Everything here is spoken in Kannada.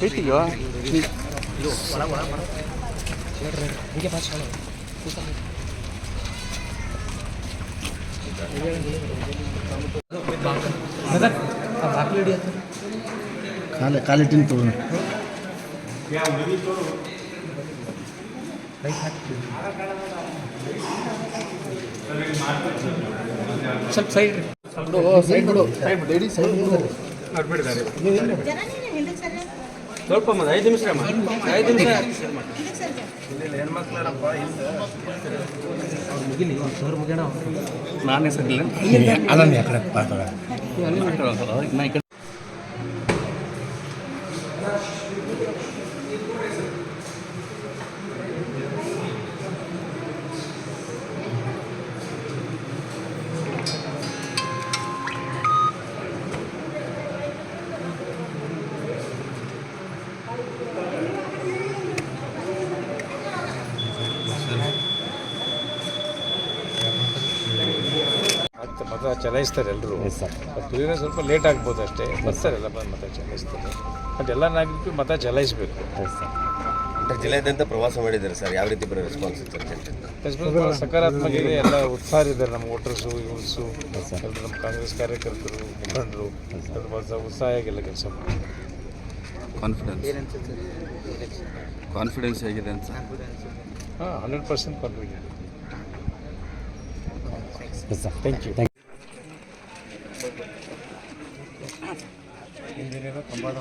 ಹೇಳ್ತೀಯೋ ಇದು ಒಳ ಒಳ ಒಳ ಹೀಗೆ ಭಾಷೆ ಕಾಲಿಟ್ಟಿನ ತೋರು ಸ್ವಲ್ಪ ಸೈಡ್ ಸ್ವಲ್ಪ 5 ನಿಮಿಷ 5 ನಿಮಿಷ ಮುಗಿಲಿ ಸರ್ ಮುಗಿಯೋಣ ನಾನೇ ಸರಿಲ್ಲ ಅಲ್ಲ ಆ ಕಡೆ ಪಾತ್ರ ಮತ ಚಲಾಯಿಸ್ತಾರೆ ಎಲ್ಲರೂ. ಬಟ್ ಇದನ್ನ ಸ್ವಲ್ಪ ಲೇಟ್ ಆಗ್ಬೋದು ಅಷ್ಟೇ, ಬರ್ತಾರೆ ಎಲ್ಲ ಬಂದು ಮತ ಚಲಾಯಿಸ್ತಾರೆ. ಬಟ್ ಎಲ್ಲ ನಾಗರಿಕರು ಮತ ಚಲಾಯಿಸಬೇಕು. ಜಿಲ್ಲೆಯಾದ್ಯಂತ ಪ್ರವಾಸ ಮಾಡಿದ್ದಾರೆ ಸರ್, ಯಾವ ರೀತಿ ಬರೋ ರೆಸ್ಪಾನ್ಸ್ ಇತ್ತು? ಸಕಾರಾತ್ಮಕ ಇದೆ, ಎಲ್ಲ ಉತ್ಸಾಹ ಇದ್ದಾರೆ ನಮ್ಮ ವೋಟರ್ಸು ಯೂತ್ಸು ಎಲ್ಲರೂ, ನಮ್ಮ ಕಾಂಗ್ರೆಸ್ ಕಾರ್ಯಕರ್ತರು ಮುಖಂಡರು ಎಲ್ಲರೂ ಉತ್ಸಾಹಿಯಾಗೆಲ್ಲ ಕೆಲಸ ಮಾಡ್ತಾರೆ. ಕಾನ್ಫಿಡೆನ್ಸ್ ಹೇಗಿದೆ ಅಂತ? ಹಾಂ, 100% ಕಾನ್ಫಿಡೆಂಟ್. Thank you. ಇಂಜಿನಿಯರ್ ಕಂಬಾಡ